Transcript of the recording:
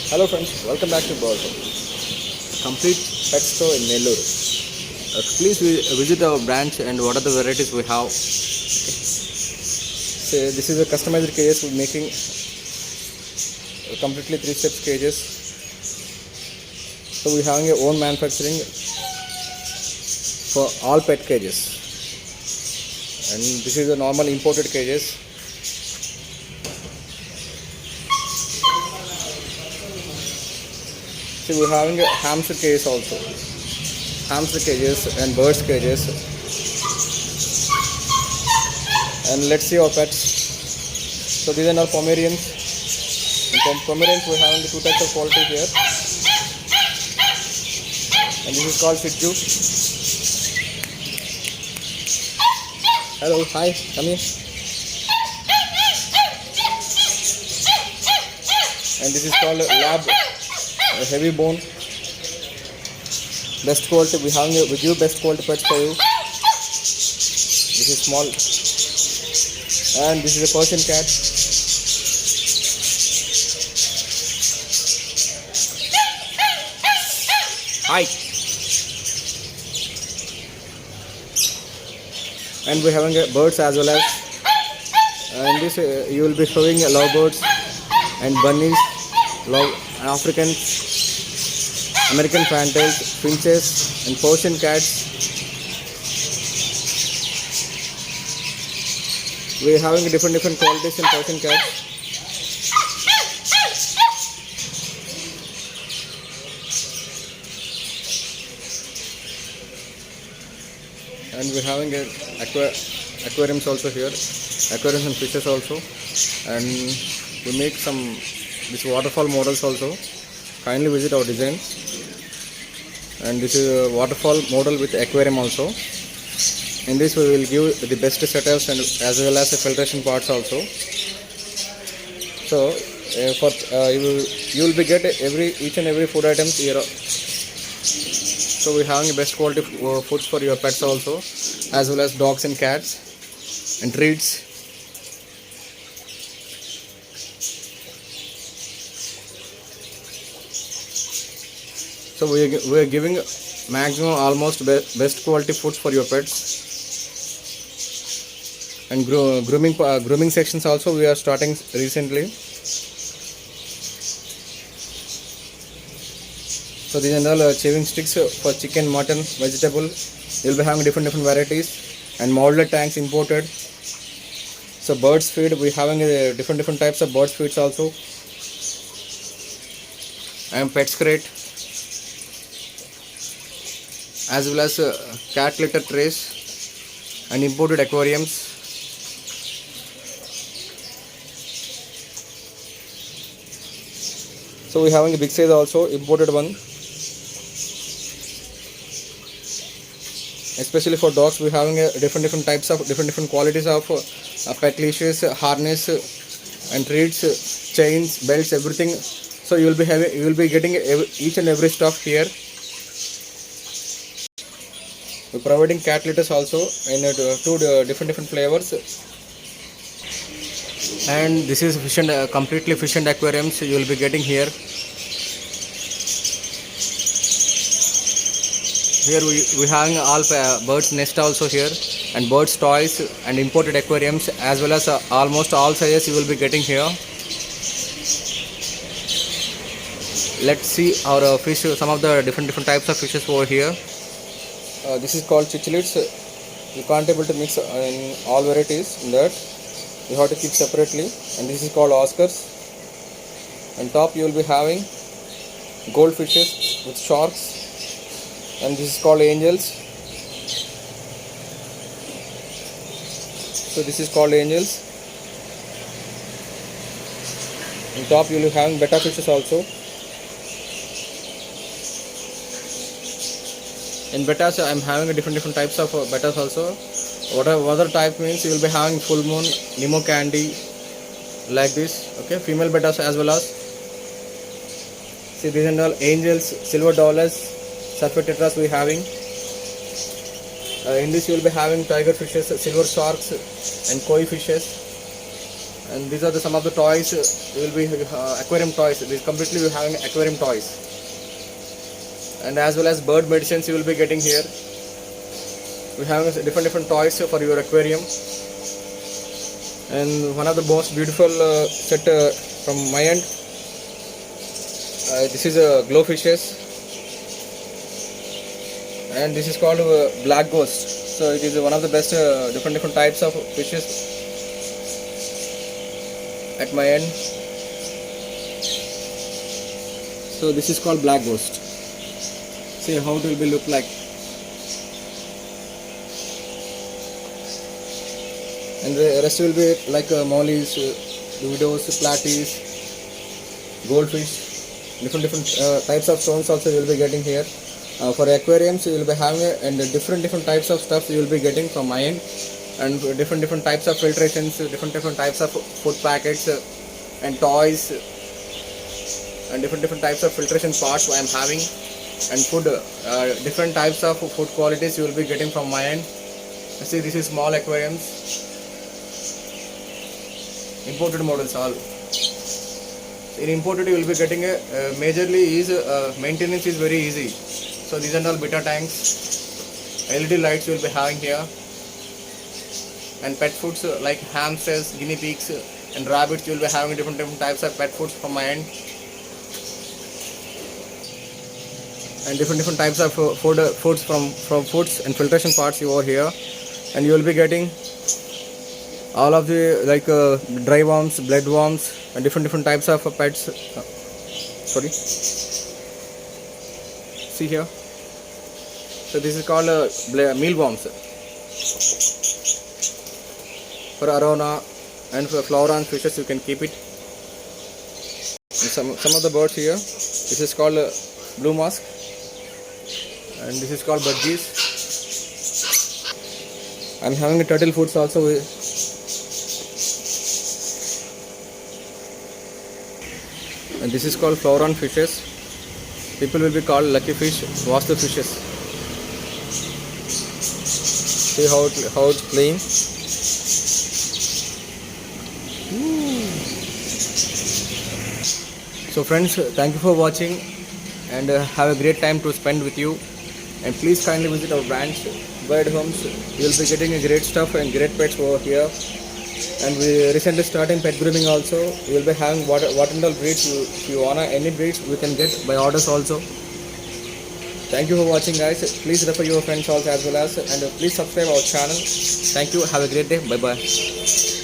Hello friends, welcome back to Bird, complete pet store in Nellore. Please visit our branch and what are the varieties we have. So this is a customized cages we're making completely 3 steps cages. So we're having our own manufacturing for all pet cages, and this is a normal imported cages. So we're having a hamster cage also, hamster cages and birds cages. And let's see our pets. So these are our Pomeranians. And from Pomeranians we're having the 2 types of quality here. And this is called Shih Tzu. Hello, hi, come here. And this is called Lab, a heavy bone. Best quality, we give best quality pets for you. This is small. And this is a Persian cat. Hi. And we're having birds as well as. And this you will be showing lovebirds and bunnies, Africans, American fantails, finches, and Persian cats. We are having different qualities in Persian cats. And we are having aquariums also here, aquariums and fishes also. And we make this waterfall models also. Kindly visit our design. And this is a waterfall model with aquarium also. In this we will give the best setups and as well as the filtration parts also. So you will be get each and every food items here. So we are having best quality foods for your pets also, as well as dogs and cats and treats. So we are giving maximum almost best quality foods for your pets. And grooming sections also we are starting recently. So these are all shaving sticks for chicken, mutton, vegetable. You will be having different varieties, and modular tanks imported. So birds feed, we are having different types of birds feeds also. And pets crate, as well as cat litter trays and imported aquariums. So we are having a big size also, imported one. Especially for dogs, we are having different types of different qualities of pet leashes, harness, and treats, chains, belts, everything. So you will be getting each and every stuff here. We're providing cat litters also in 2 different flavors. And this is completely fish and aquariums you will be getting here. Here we having all birds nest also here, and birds toys and imported aquariums, as well as almost all sizes you will be getting here. Let's see our fish, some of the different types of fishes over here. This is called cichlids. You can't able to mix in all varieties in that. You have to keep separately. And this is called Oscars. On top you will be having goldfishes with sharks. And this is called angels. So this is called angels. On top you will be having betta fishes also. In bettas I am having different types of bettas also. Whatever other type means you will be having full moon, Nemo candy, like this. Okay, female bettas as well as. See, these are all angels, silver dollars, sapphire tetras we are having. In this you will be having tiger fishes, silver sharks, and koi fishes. And these are some of the toys. Will be aquarium toys. These completely we having aquarium toys, and as well as bird medicines you will be getting here. We have different toys for your aquarium, and one of the most beautiful set from my end. This is glow fishes, and this is called black ghost. So it is one of the best different types of fishes at my end. So this is called black ghost. See how it will be look like. And the rest will be like mollies, widows, platies, goldfish, different types of stones also you will be getting here. For aquariums you will be having and different types of stuff you will be getting from my end, and different types of filtrations, different types of food packets and toys, and different types of filtration parts I am having, and food, different types of food qualities you will be getting from my end. See, this is small aquariums, imported models all. In imported you will be getting a majorly is maintenance is very easy. So these are all beta tanks, LED lights you will be having here, and pet foods like hamsters, guinea pigs and rabbits. You will be having different types of pet foods from my end, and different types of foods from foods and filtration parts over here. And you will be getting all of the like dry worms, blood worms, and different types of pets. Sorry, see here. So this is called mealworms for arona, and for flora and fishes you can keep it. And some of the birds here. This is called blue musk, and this is called budgies. I'm having a turtle foods also. And this is called flower fishes. People will be called lucky fish, vastu fishes. See how it's playing. So friends, thank you for watching, and have a great time to spend with you. And please kindly visit our branch, Bird Homes. You will be getting a great stuff and great pets over here. And we recently started pet grooming also. We will be having what and all breeds. If you wanna any breeds, we can get by orders also. Thank you for watching, guys. Please refer your friends also as well as, and please subscribe our channel. Thank you. Have a great day. Bye bye.